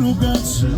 ругаться.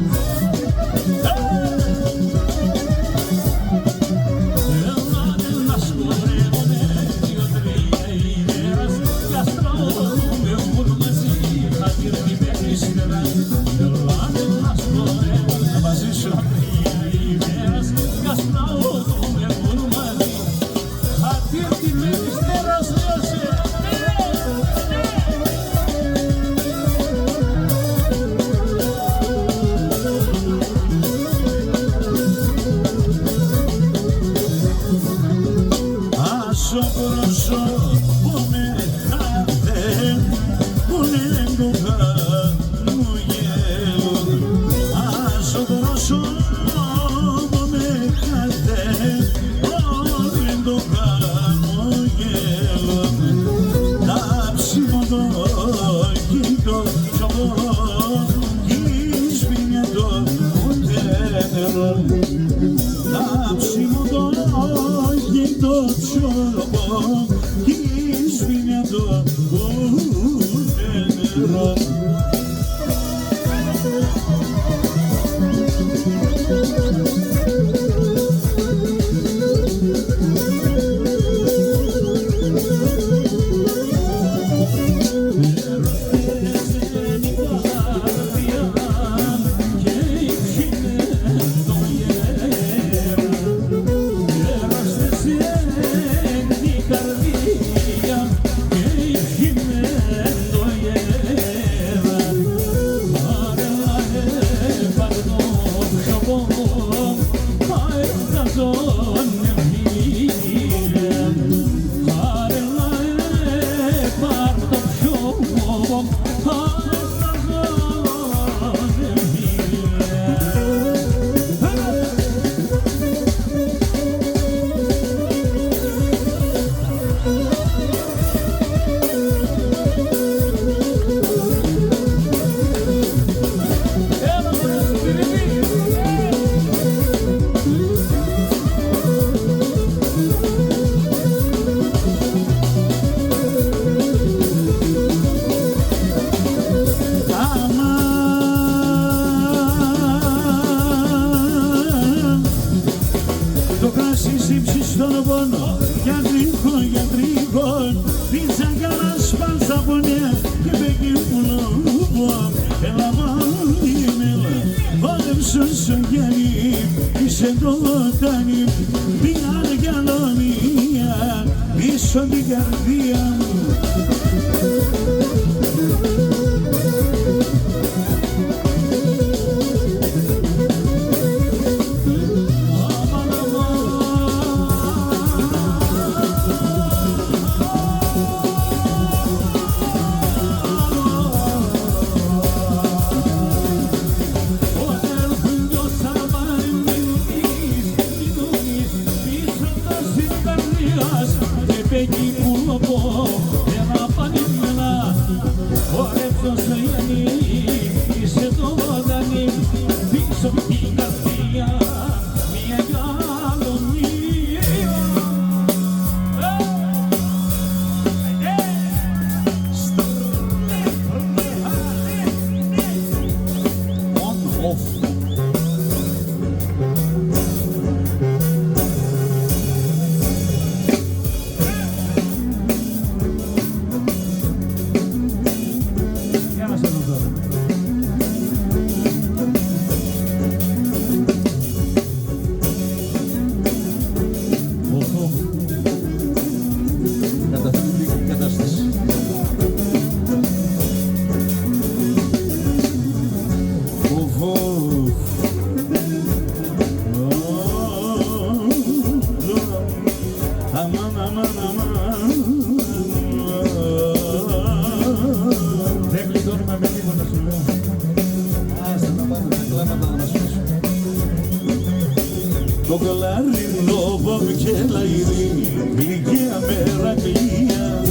Το κλαρινό βομκελαϊρή, γλυκιά μερακλία.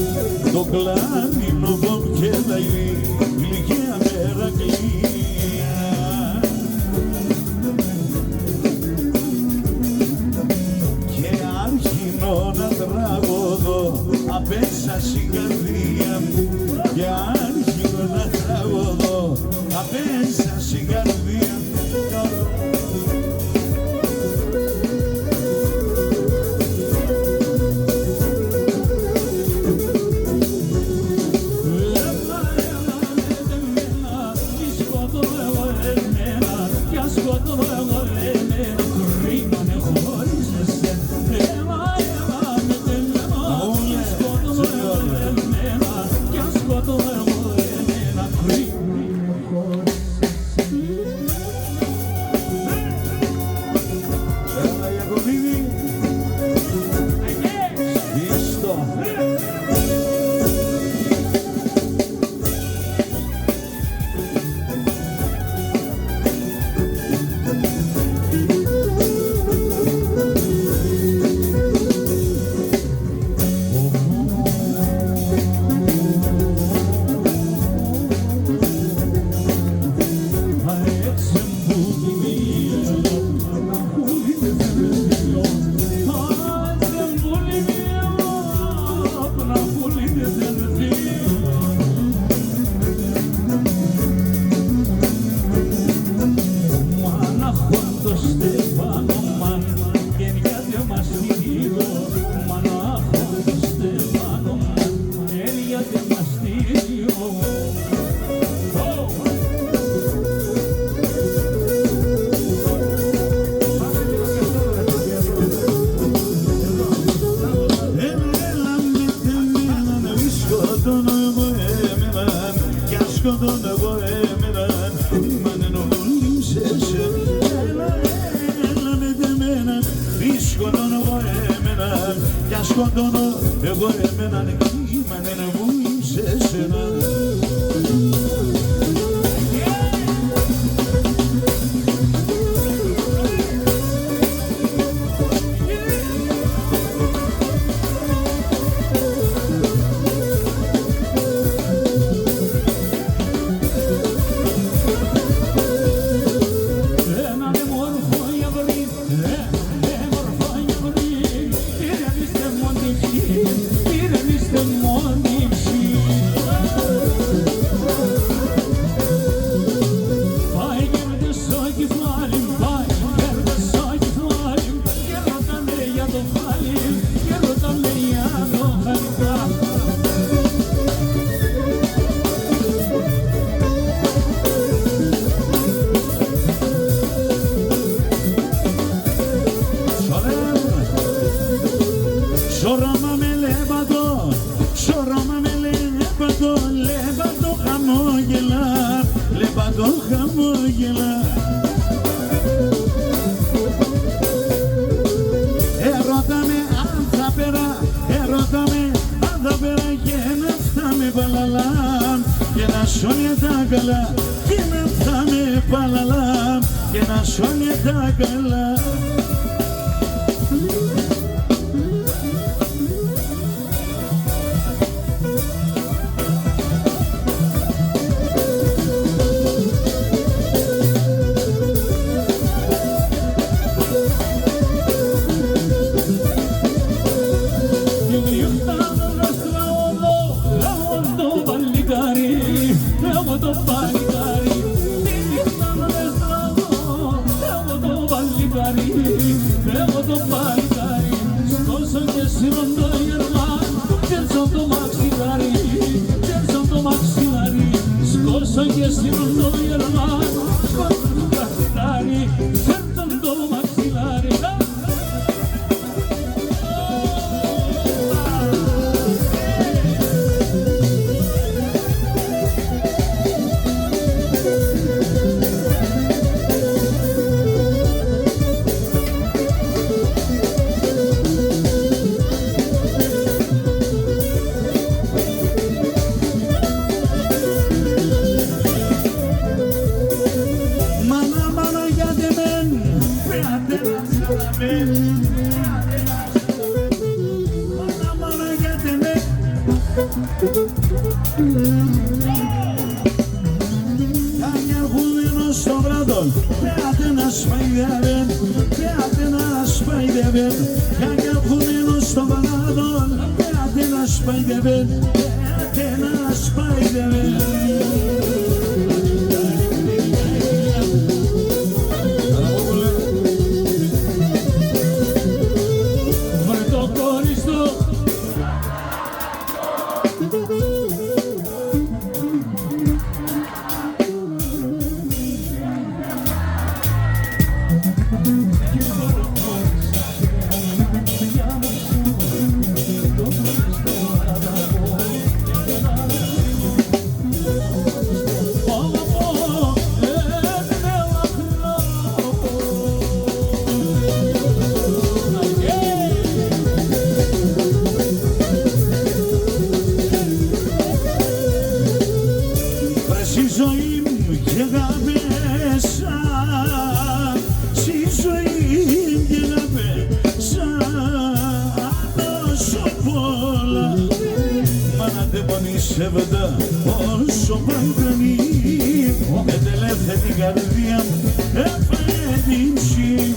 Το κλαρινό βομκελαϊρή, γλυκιά μερακλία. Και άρχινω να τραγωδώ απέσα στην καρδία μου. Και άρχινω να τραγωδώ απέσα στην καρδία μου. σκοτώ εγώ εμένα κρύβανε χωρίς εσένα. Με τελειώνω κι σκοτώ εγώ εμένα κι σκοτώ εγώ εμένα κρύβανε χωρίς εσένα. Έλα Ιακωβίδη. Ιστό. Σκοτώνω εγώ εμένα νεκρίμανε να βγουν σε σένα. γεύτα όσο παντρανεί ετελεύθε την καρδιά έφαγε την ψή.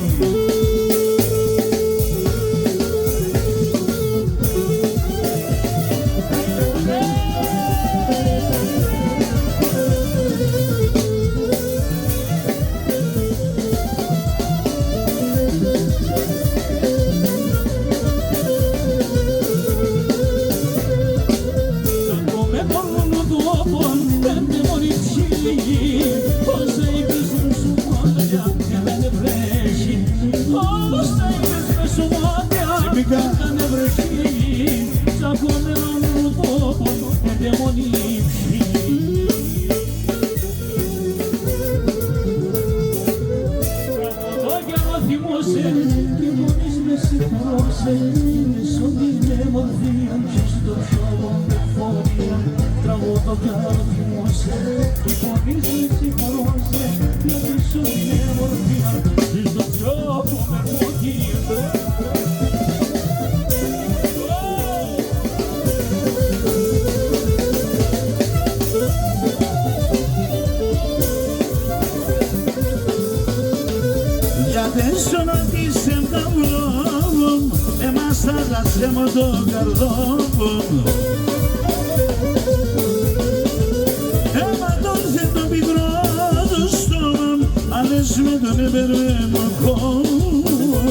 Μου το καρδόβο έματωσε το μικρό του στόμα άλλες με τον επερμένο κόμμα.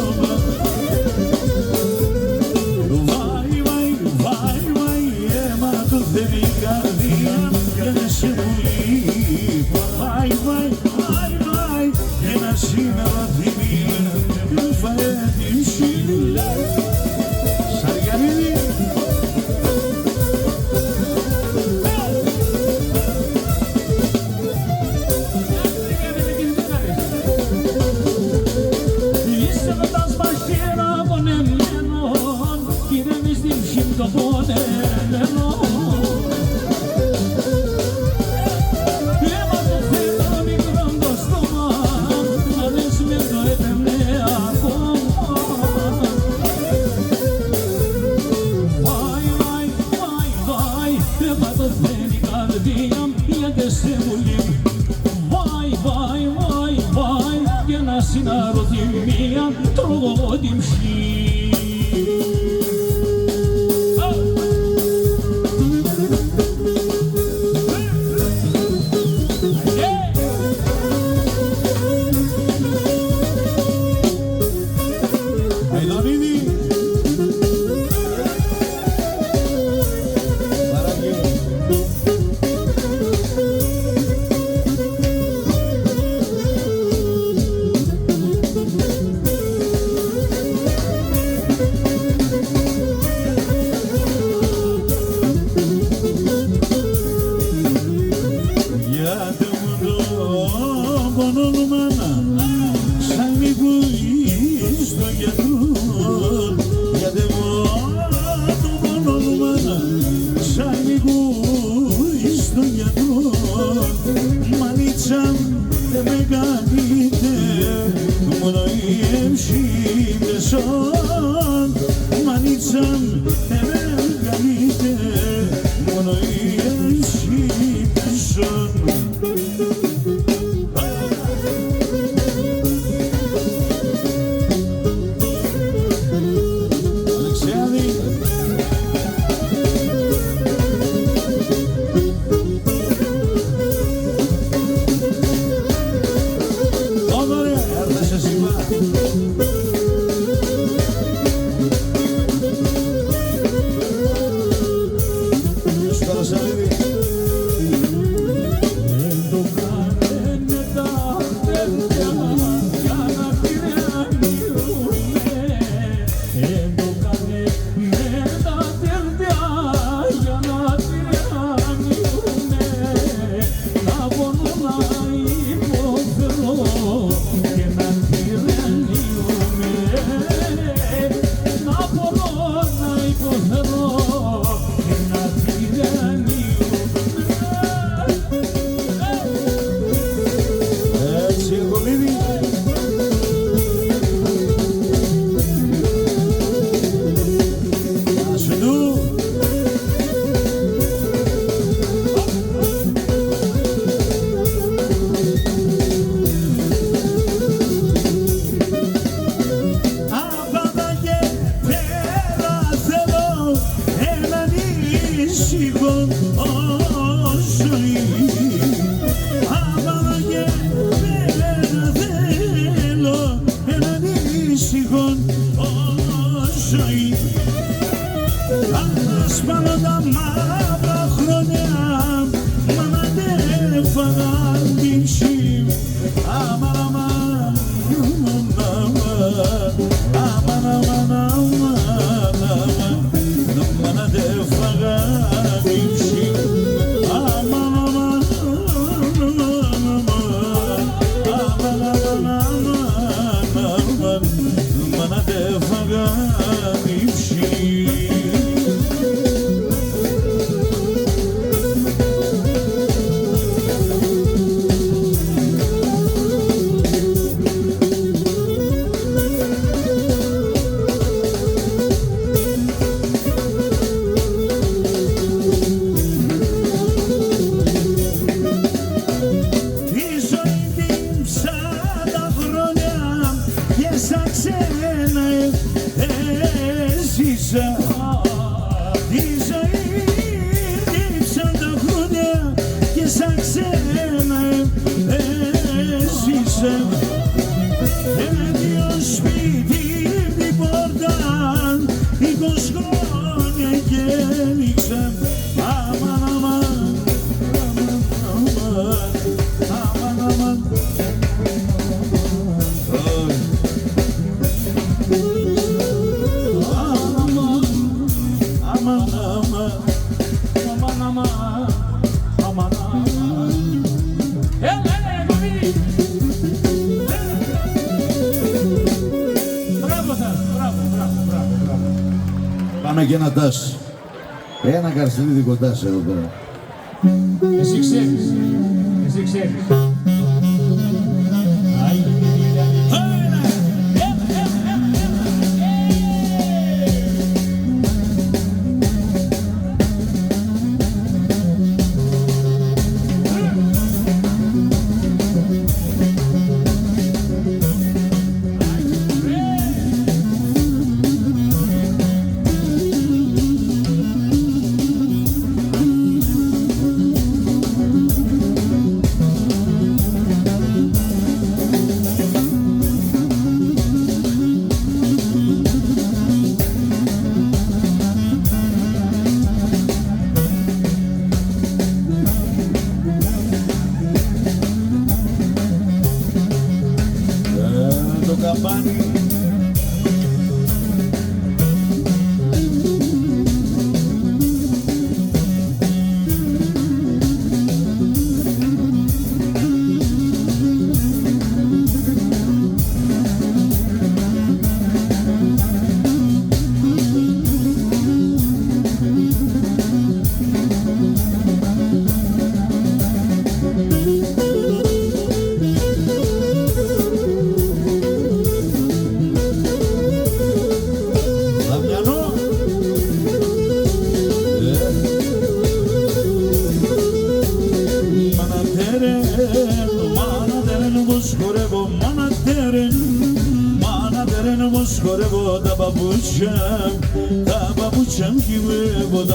Βάι, βάι, βάι, βάι, έματωσε η καρδία και δεν σε πουλεί. Βάι, βάι, βάι, βάι, ένα σήμερα θυμεί του φαέ την σύλλα. ένα δυο σπίτι την πόρτα 20 χρόνια και έλειξαν. Αμάν, αμάν, αμάν, αμάν, αμάν. Πάμε και ένα τάσ. Ένα καρσιλίδι κοντά σε εδώ πέρα. Εσύ ξέρεις. Εσύ ξέρεις. Σκορεύω τα παπούτσια μ' κυβεύω, τα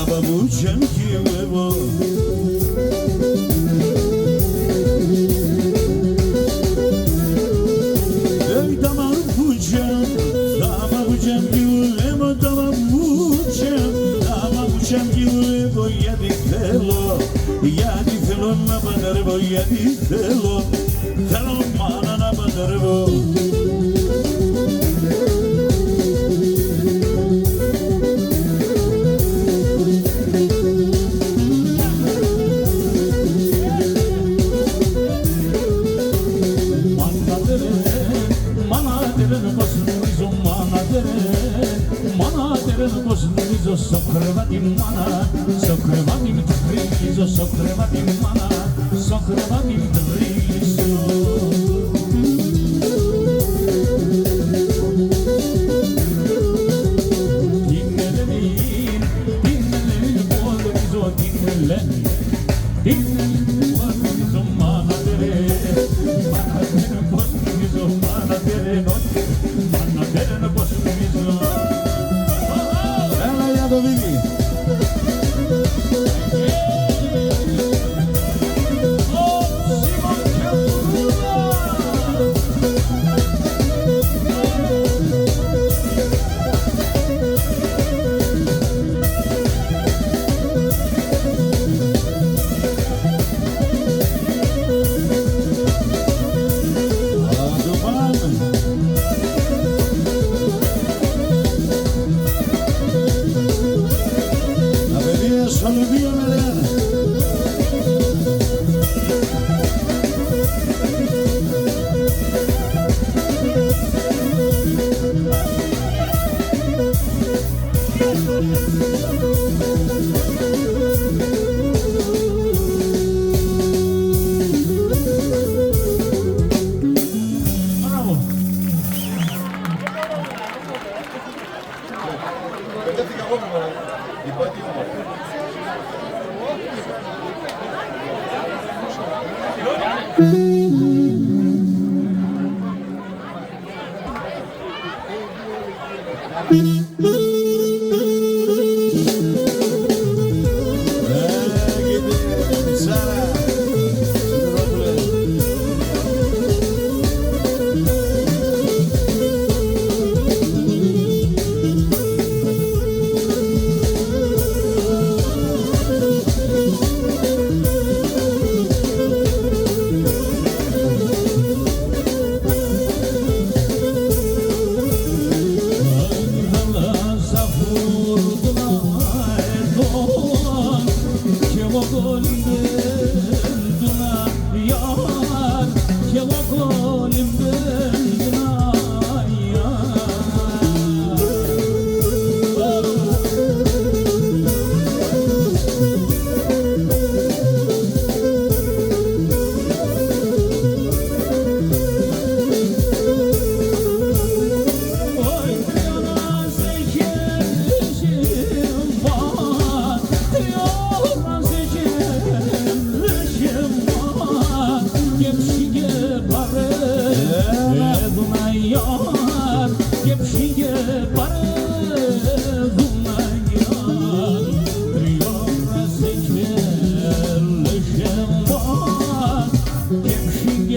παπούτσια μ' κυβεύω. Τα παπούτσια μ' κυβεύω, τα παπούτσια μ' κυβεύω, γιατί θέλω να παντρεύω, γιατί θέλω μάνα να παντρεύω. Στο κρεβάτι μάνα, στο κρεβάτι μου τρίζω, στο κρεβάτι μάνα, στο κρεβάτι μου τρίζω. Την Ελένη που αγωνίζω, την Ελένη που αγωνίζω, μάνα τερέ, μάνα τερέ πως νομίζω, μάνα τερέ, μάνα τερέ πως νομίζω. Το Βίκη.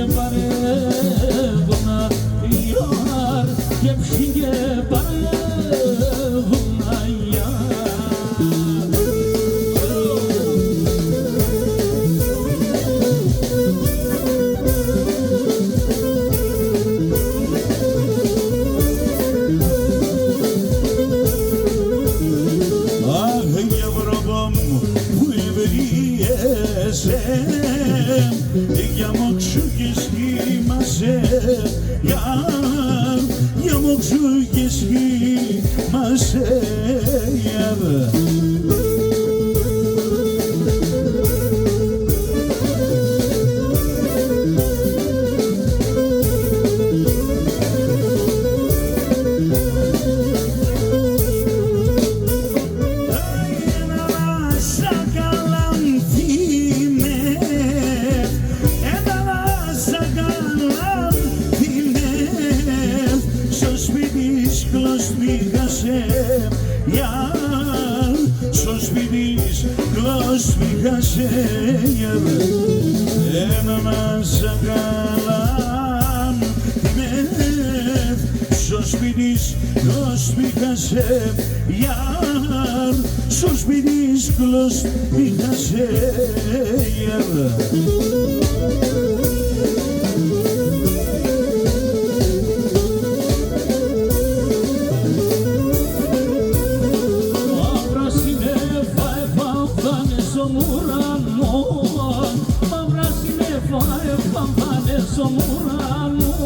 και παρεύουν ιάρ και ψι και παρεύουν ιάρ. Για μόξου και σχήμασε, για μόξου και σχήμασε, ένα σακαλάν μεθ στο σπίτι κλωστήκασε γιαρ στο σπίτι κλωστήκασε γιαρ. Στον ουρανό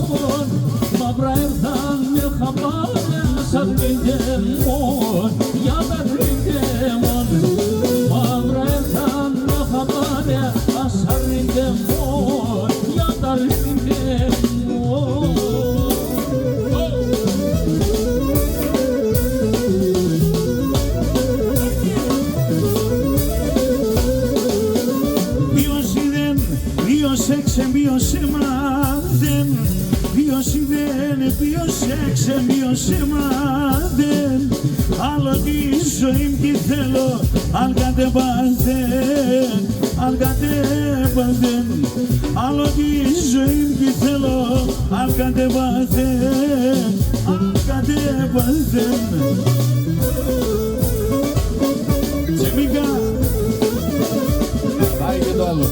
μαύρα έρθανε χαμπάρες σαν ρindemon, για τα rindemon. Μαύρα έρθανε χαμπάρες σαν rindemon, για τα rindemon. Εμπίωσε μάδεν, ποιος εξεμπίωσε μάδεν, άλλο τη ζωή μ' τι θέλω, αν κατεβάζεν, άλλο τη ζωή μ' τι θέλω, αν κατεβάζεν. Τσιμίκα, πάει και το άλλο.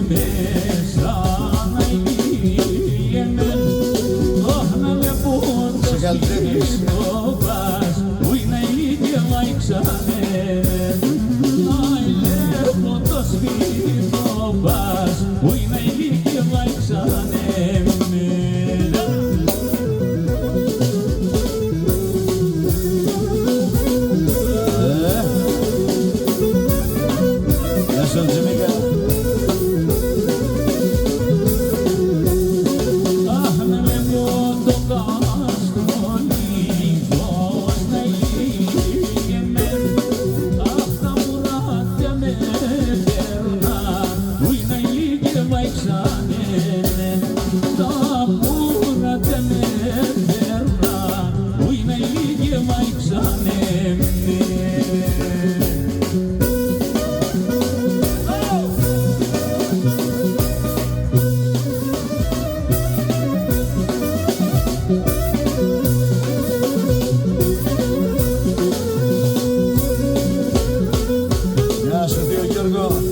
μέσα Γιάννης. Γεια σου Τζιμίκα. Γεια σου Θείο Γιώργο.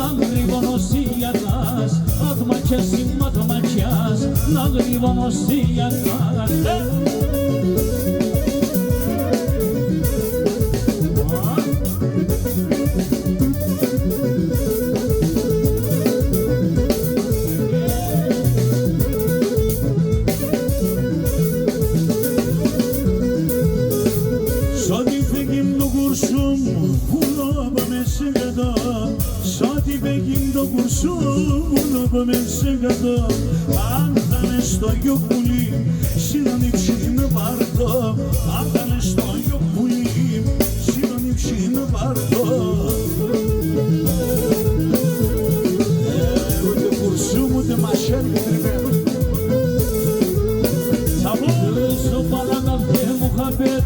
να γρηγονωσίατας, ατμακιάς ή ματμακιάς, να γρηγονωσίατας. Αν θα είναι στο γιο πουλί, συνονύψει με πάρτο. Αν θα είναι στο γιο πουλί, συνονύψει με πάρτο. Ούτε κουρσούμ, ούτε μασέρι, τριμμένο. Θα μπορέσω παραγραφέ μου χαπέτ.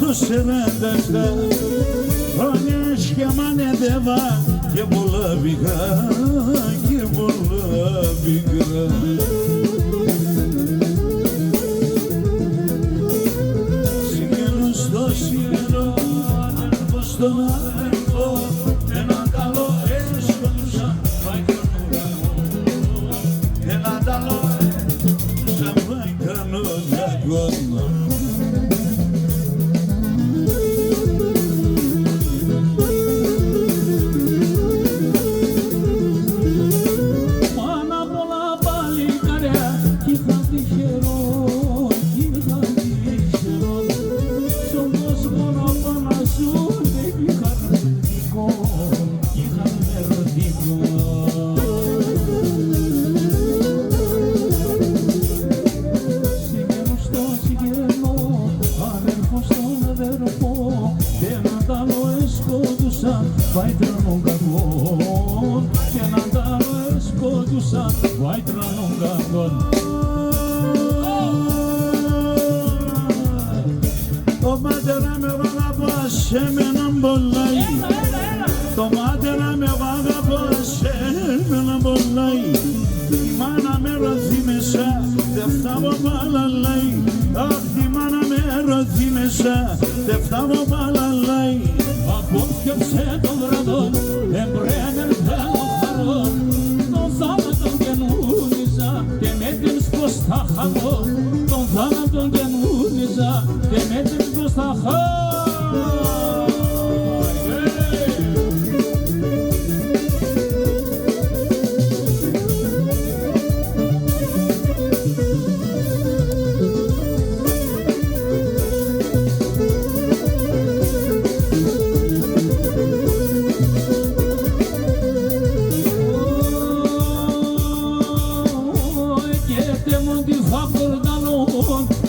Το 47 χρόνια σχεμανεύα και πολλά πικρά, και πολλά πικρά. Συγγενώ στο συγγενώ, αδερφό στον αδερφό, ένα καλό έσκοτουσα, πάει κανονιακό. Ένα καλό έσκοτουσα, πάει κανονιακό. Vai tranungagon, que nada escotusa, vai tranungagon. Το μάτερα με αγαπά, σε με έναν πολλάει. Το μάτερα με αγαπά, σε με έναν πολλάει. Η μάνα με ρωθεί μέσα, δεν φτάβω παλαλάει. Αχ, η μάνα με ρωθεί μέσα, δεν φτάβω παλαλάει. Απόφιαψε τον βραδόν, εμπρένερ θέλω χαρό. Τον θάνατον καινούριζα και με την πως θα χαθώ. Τον θάνατον καινούριζα Λουίζα και μέτρη προς τα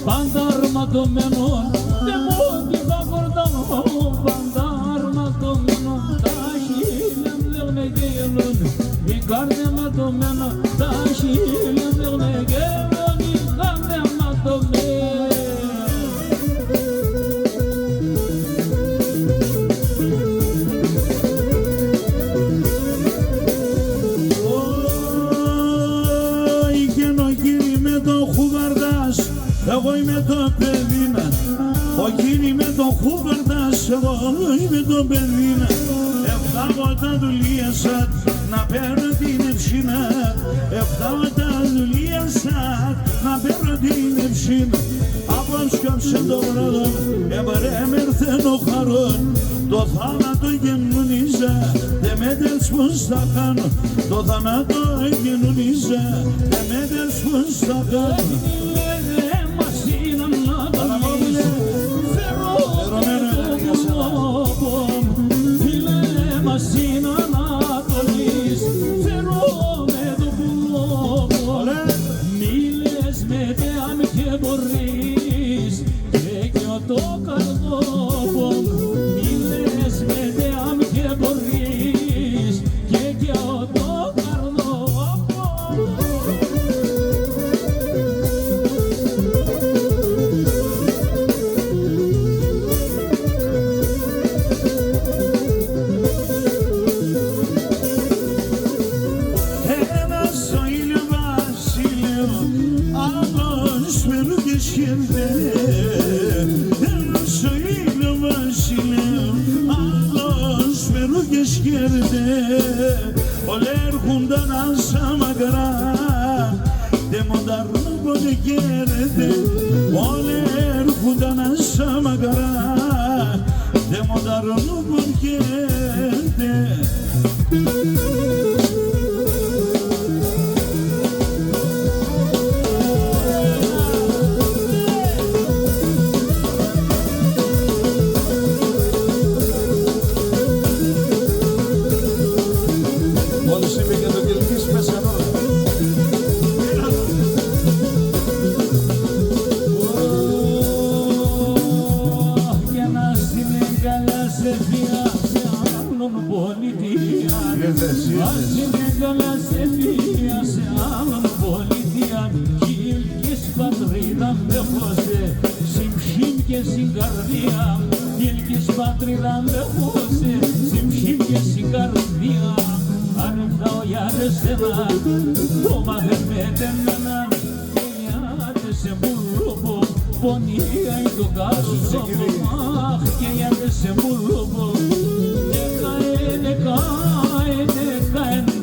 πάντα αρματωμένων, δε μόντι θα κορδανών, πάντα αρματωμένων, τα χείλια δεν με γέλουν, η καρδιά ματωμένα, τα χείλια δεν με γέλουν, η καρδιά ματωμένα. Εγώ είμαι το παιδίνα, ο κύρι με το χούβερτας, εγώ είμαι το παιδίνα. Εφτάω τα δουλειάσα να παίρνω την ευσύνα, εφτάω τα δουλειάσα να παίρνω την ευσύνα. Απόσκαψε το βράδο, εμπρέμερθεν ο χαρών, το θάνατο γεννουνίζα, δε μέτρες πως θα κάνω, το θάνατο γεννουνίζα, δε μέτρες πως θα κάνω. Oler jundan samagra de mondarno bole gerde oler jundan samagra de mondarno bole gerde Πατρίδα με χώσε, συμφύγει και στην καρδιά. Αν φτάω για εσένα, το μαθαίνετε εμένα. Και σε μπουλούπο, πονία είναι το κάζο. Αχ, και γιατί σε μπουλούπο, νεκαένε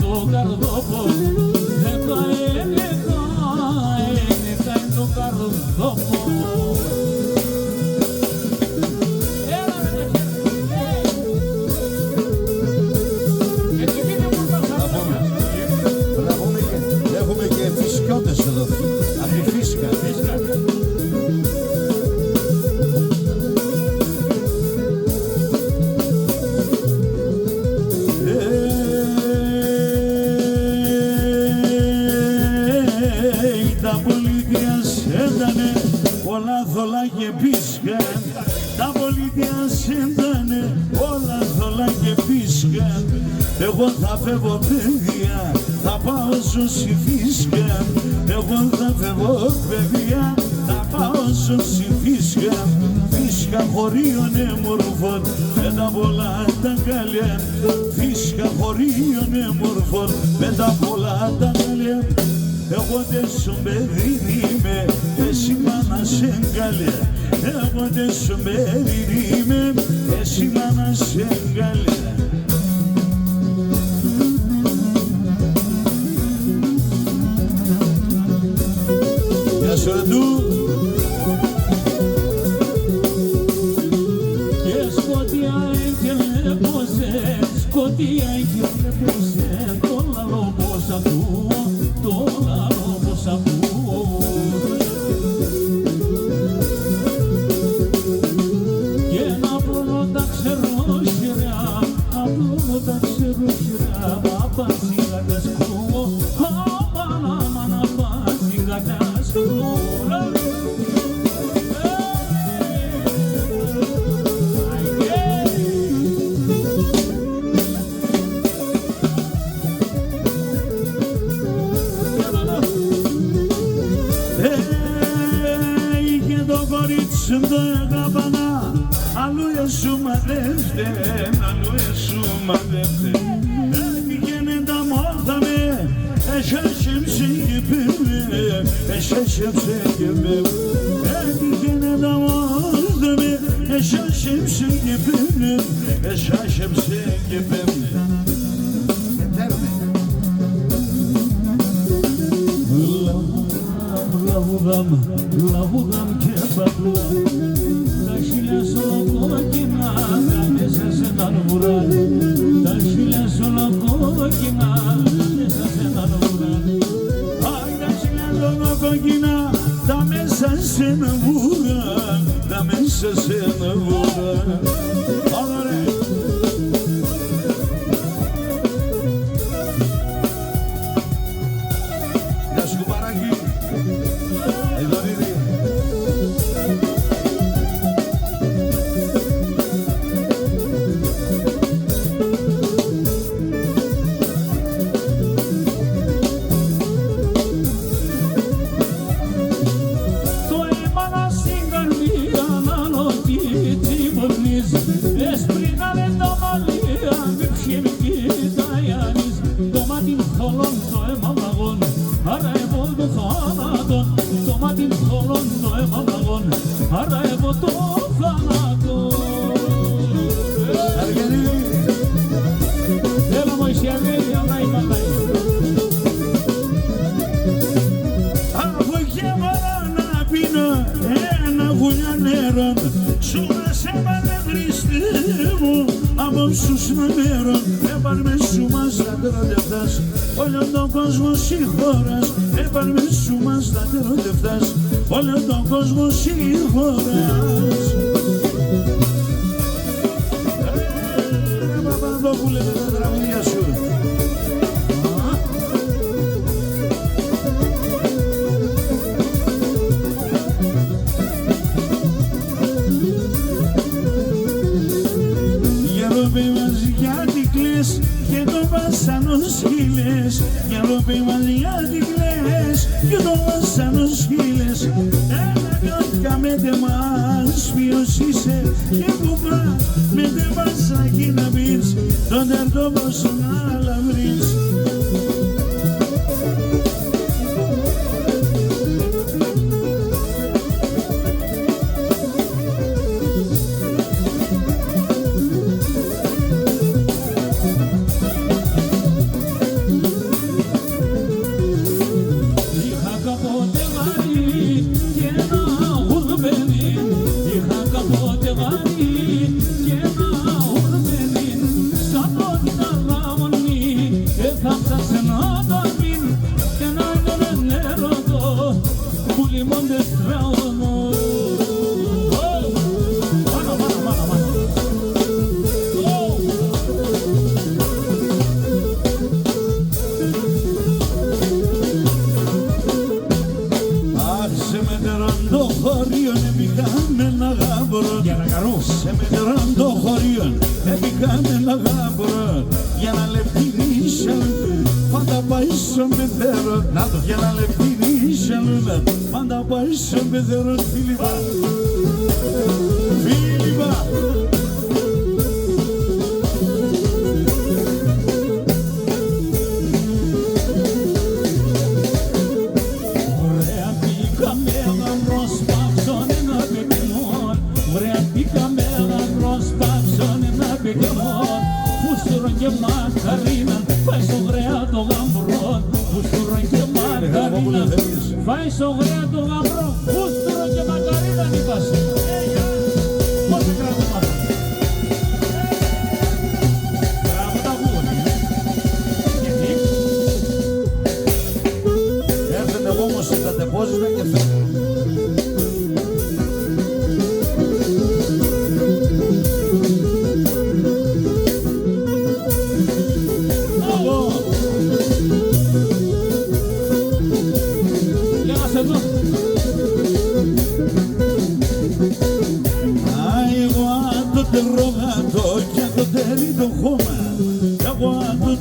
το καρδόπο. Νεκαένε το καρδόπο. Εδώ, από τη φύσκα. Τα πολιτεία σέντανε όλα θολά και πίσκα. Τα πολιτεία σέντανε όλα θολά και πίσκα. Εγώ θα φεύγω παιδιά, θα πάω σωσή φύσκα. Εγώ θα φεύγω παιδιά, θα πάω σωσή φύσκα. Φύσκα χωρίωνε μορφών, με τα πολλά τα καλιά. Φύσκα χωρίωνε μορφών, με τα πολλά τα καλιά. Εγώ δεν σου παιδί είμαι, εσύ μάνα σε καλιά. Εγώ δεν σου παιδί είμαι, εσύ μάνα σε καλιά. Γεια σου Αντού. δια γυρνέπωσε το λαλό πως ακούω, το λαλό πως ακούω. Και να απλώνω τα ξερόχυρα, απλώνω τα ξερόχυρα, παπατσίγακας κρούω, αμάνα παπατσίγακας κρούω. Το έκαπανα, αλλού εσού μαδεύτε, αλλού εσού μαδεύτε. Έτυχαινε τα μόρτα με, εσέσχεψε και πέμε, εσέσχεψε και πέμε. Έτυχαινε τα μόρτα με, εσέσχεψε και πέμε, εσέσχεψε και πέμε. Λαγούδαμ και παπλούδα, τα χίλιας ολοκόκκινα, μέσα σε έναν βουράδι. Τα χίλιας ολοκόκκινα, μέσα σε έναν βουράδι. Αϊ, τα χίλιας ολοκόκκινα, τα μέσα σε έναν βουράδι, τα μέσα σε έναν βουράδι. Ωραία. Γεια σου κουμπαράκι. Άρα εγώ το θάνατο. Έλα Μωυσιανέλη, ανά η πατάει. Από εκεί έβαλα να πίνω ένα βουλιά νερό. Σου μας έβαλε Χριστέ μου από στους νερό. Έπαρμε σου μας τα τεροδευτάς, όλο τον κόσμο συγχώρας. Έπαρμε σου μας τα τεροδευτάς, όλο τον κόσμο συγχώρας. Παπαδόπουλε με τα τραγουδία σου. Γερόπη μας γιατί κλαις και το βασανό σκύλες. Γερόπη μας γιατί κλαις και το βασανό σκύλες. Ένα κάτκα με τε μας ποιος είσαι και που πά με τε μας εκεί να πεις τον τερτό πως να λαβρείς. Σε μετερών το χωρίον έπικαμε ένα γάμπρο για να λεπτυνείς πάντα πάει στον πεθέρο. Για να λεπτυνείς πάντα πάει στον πεθέρο. Φίλιππα, Φίλιππα. Ωραία πήγαμε γαμπρός παύσον ένα πεκμόν. Ωραία πήγαμε γαμπρός παύσον ένα πεκμόν. Φούστουρο και μακαρίνα πάει στο γραία το γαμπρό. Φούστουρο και μακαρίνα πάει στο γραία το γαμπρό. Φούστουρο και μακαρίνα είπας. Πότε κρατώ μάθα. Γράμματα ακούς. ρογάτο και το τερί το χώμα. Εγώ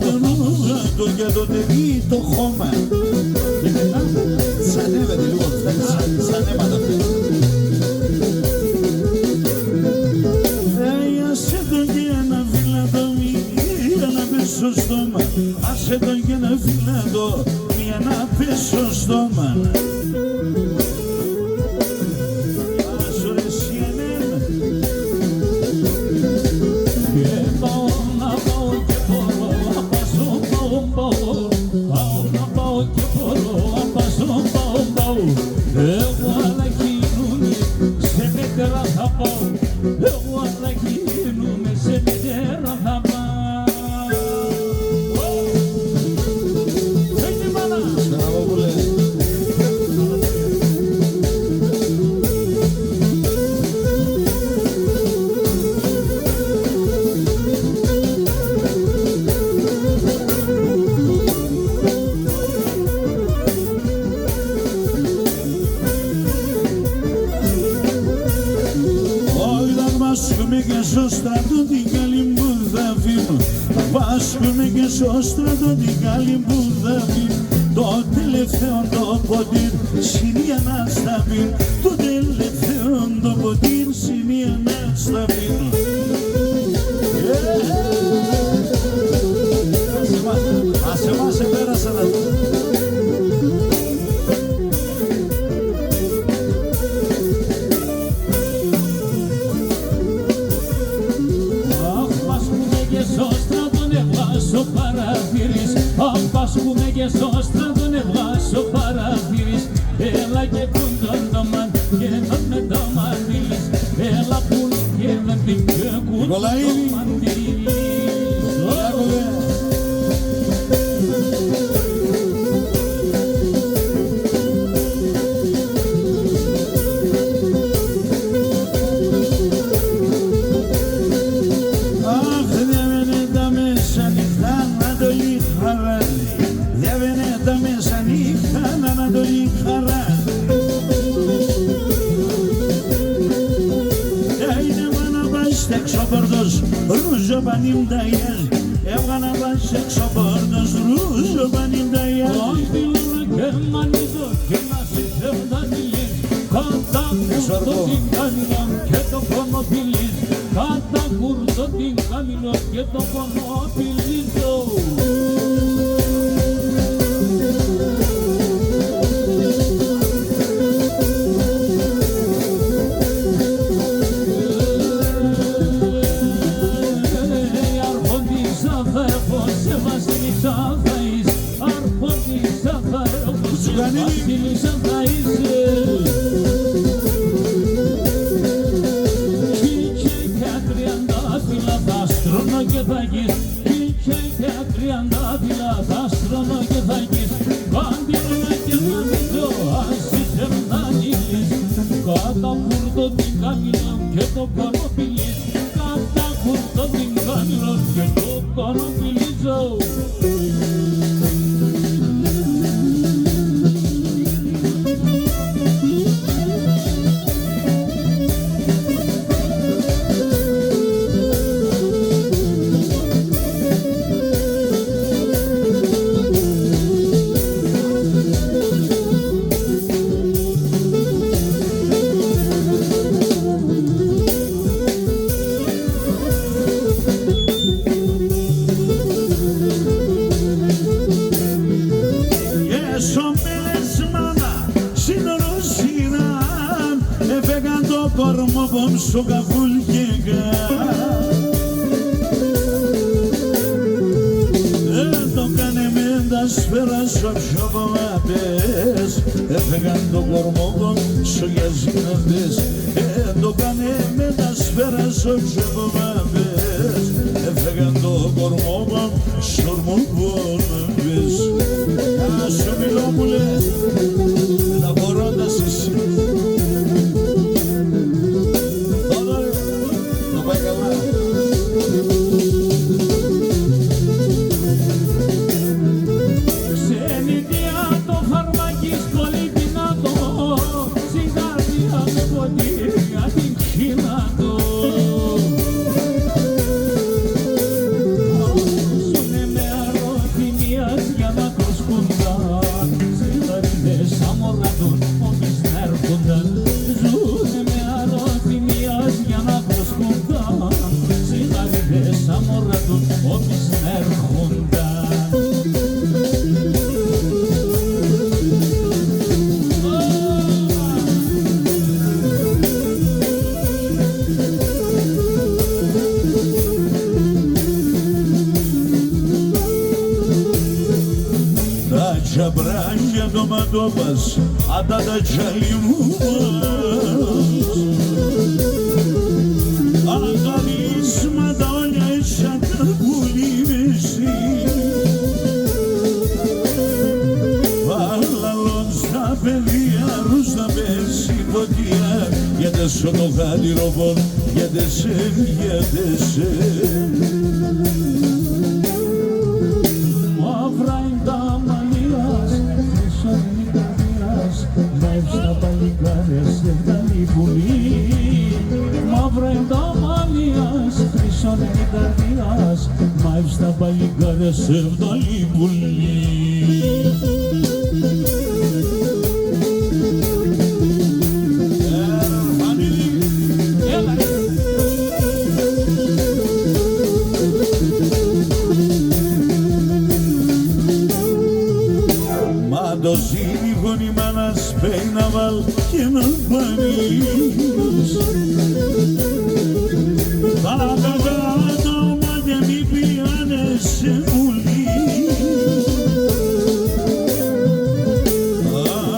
το ρογάτο και το τερί το χώμα. Και μετά σανεύεται λίγο, φτάνει σανέματα αυτά. Άσε το και ένα φυλάτο, μία να πες στο στόμα. Άσε το και ένα φυλάτο, μία να πες στο στόμα. Εγώ αλλά κινούμαι σε μέτρα θα πάω. Εγώ αλλά κινούμαι σε μέτρα θα πάω. Φέγγε μάνα! Στραβόπουλε. Βάσκουμε και στο στρατό την καλή που θα αφήνω. Βάσκουμε και στο στρατό την καλή που θα αφήνω. Το τελευταίο το ποτήρ συνία να στα πίνω. Το τελευταίο το ποτήρ συνία να στα πίνω. Άσε μας επέρασαν αυτό. Πάσχουμε και στο στρατό νευλάσω παραθύρις. Έλα και πουν τον τομάν και τον με το μαντήλις. Έλα πουν και δεν την κεκούν το μαντήλις. Ρούζο πανίμταγιάζ, έβγανα πας έξω πόρτος, ρούζο πανίμταγιάζ. Αντιλούμε και μανίζω και να συζεύω τα μιλείς. Κατά κουρτώ την καμιλό και το κονοπιλείς. Κατά κουρτώ την καμιλό και το κονοπιλίζω. Βασίλισσα θα είσαι. Κοίτσε και 30 φύλλα θα στρώνω και θα γεις. Κοίτσε και 30 φύλλα θα στρώνω και θα γεις. Παντήλωνα και να μην το άσυσες να νύχεις. Κατά κουρτώ την καμιλό και το κονοπιλείς. Κατά κουρτώ την καμιλό και το κονοπιλίζω. Κορμό πόμσο καφούλκικα. Το κάνε με τα σφαίρα σου πιο παπάτες. Έφεγαν το κορμό πόμσο για ζήνατες. Το κάνε με τα σφαίρα σου πιο παπάτες. Έφεγαν το κορμό πόμσο μου πόνες. Σου μιλώ μου λες, τα χωρώντας εσύ. τόπας αντα τα τζάλι μου αγαρίσματα όλα έσια τα πουλήμεση Βαλαλών στα παιδεία ρούστα πέσει φωτιά γιατί σ' το χάτιροπον γιατί σε Μαύρα είναι τα μαλλίας, χρυσό είναι η καρδιάς Μαύς τα παλικάρες δεν τα λιπουλεί Μαύρα είναι τα μαλλίας, χρυσό είναι η καρδιάς Μαύς τα παλικάρες δεν τα λιπουλεί το σύμφωνο η μάνα σπέει να βάλ και να πάρεις τα κακά μάτια μη πιάνε σε ουλί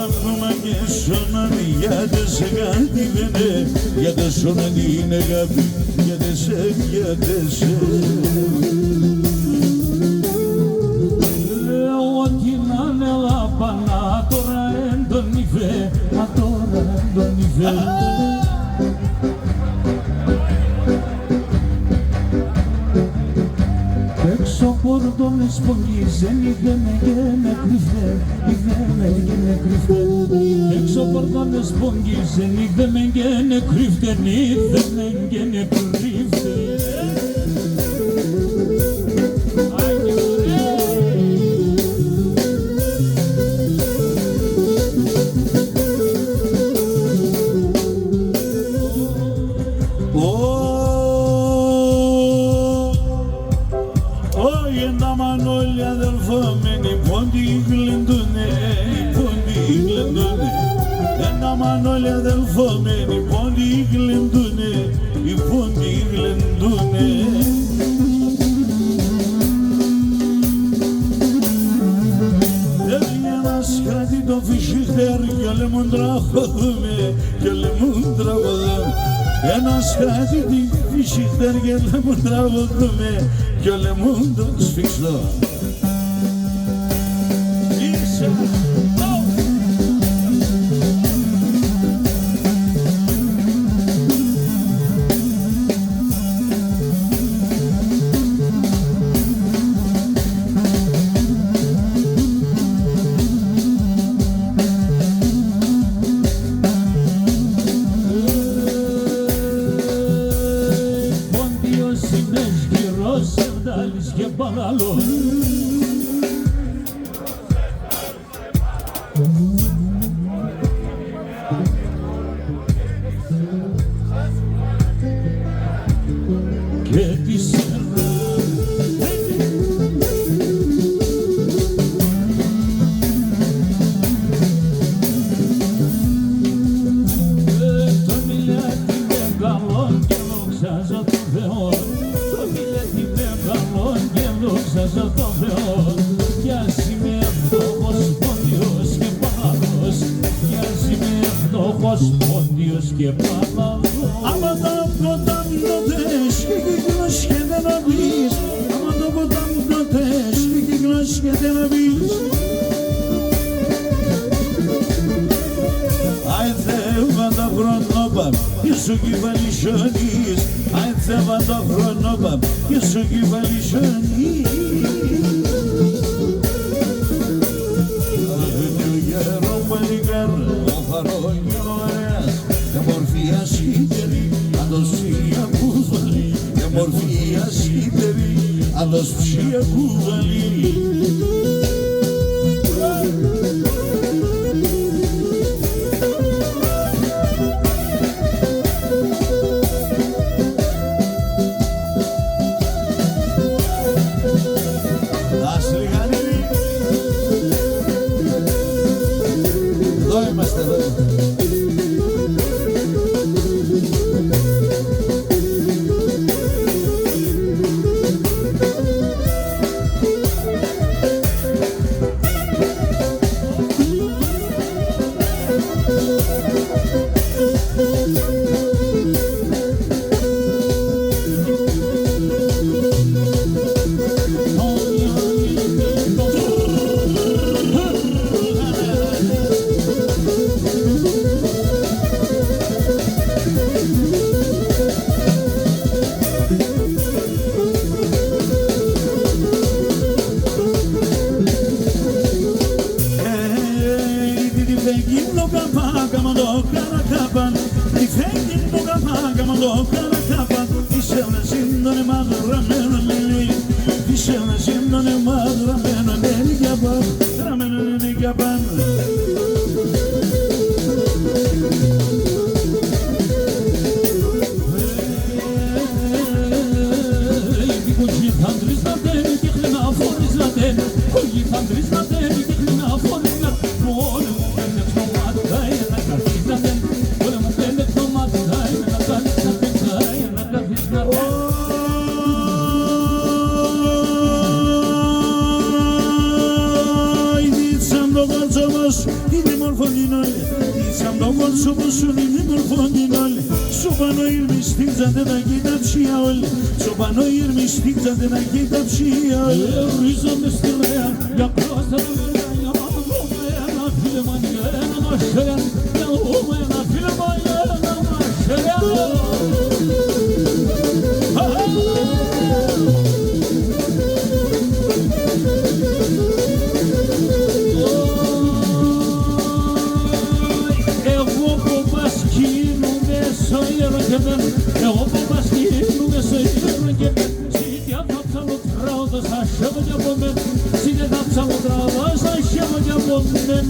Άκουμα και σώναν γιατί σε κάτι δεν γιατί σώναν την αγάπη γιατί σε Έξω πόρτονες πογγίζεν, είδαμε και με κρυφτέ, είδαμε και με κρυφτέ. Έξω πόρτονες πογγίζεν, είδαμε και με κρυφτέ, είδαμε και με κρυφτέ. Μανόλια αδελφόμενοι, οι πόντοι γλεντούνε, οι πόντοι γλεντούνε. Έβγαινε ένας κράτη το φυσιχτέρ κι όλοι μου τραγωδούμε, κι όλοι μου τραγωδούμε. Ένας κράτη τη φυσιχτέρ κι όλοι μου τραγωδούμε, κι όλοι μου το σφιχτώ. Και παραλώ και τη σέρα το μιλάτι με καλό και δοξάζω το Θεό το μιλάτι με καλό και δοξάζω το Θεό κι ας είμαι φτωχός, πόντιος και παλαβός κι ας είμαι φτωχός, πόντιος και παλαβός Άμα το ποτάμι το θες και κύκλος και δεν να πεις Άμα το ποτάμι το θες και κύκλος και δεν να πεις Άι θεύα το χρονόπαμ και σου κυβαλισιώνεις Άι θεύα το χρονόπαμ και σου κυβαλισιώνεις Του γέρο παλικάρ ο χαρόγγυλο αέρας και μορφή ασχύτερη αντοσφία κουβαλή και μορφή ασχύτερη αντοσφία κουβαλή Εδώ είμαστε εδώ το καρακάπα της ελασίνδωνε μαγραμμένο λέλη της ελασίνδωνε μαγραμμένο λέλη για πάνω γραμμένο λέλη για πάνω Κολλή φαντρής να τέμει και χλένα φορείς να τέμει Κολλή φαντρής να τέμει και χλένα φορείς να τέμει Όλε μου πέντε στο μάτια να καθείς να τέμει Όλε μου πέντε στο μάτια να καθείς να τέμει να καθείς να τέμει Δίτσαν το κόλτσο μας είναι μορφωγήν όλοι Δίτσαν το κόλτσο μας είναι μορφωγήν όλοι Σου πάνω ήρμιστήξατε τα κοιταψία όλοι Σου πάνω ήρμιστήξατε τα κοιταψία όλοι Ρίζομαι στη ρέα για κρόστερα για μαμούμενα φιλεμανιένα μασχερέν για μαμούμενα φιλεμανιένα μασχερέν Εγώ που πασκίνουμε σε γύρω και Σίδια θα ψαλοτράω θα σέβω κι από μεν Σίδια θα ψαλοτράω θα σέβω κι από μεν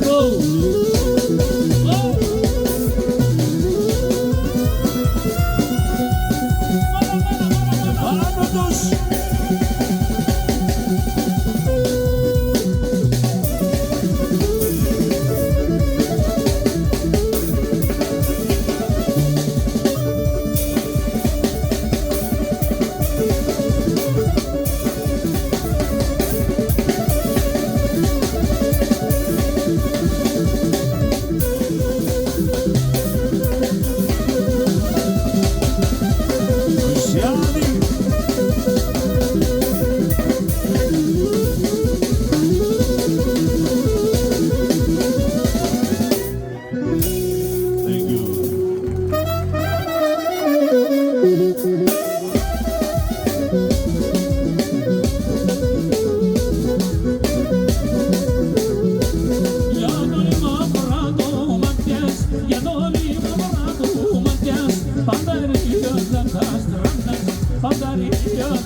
Πάνω τους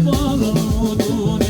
πάνω του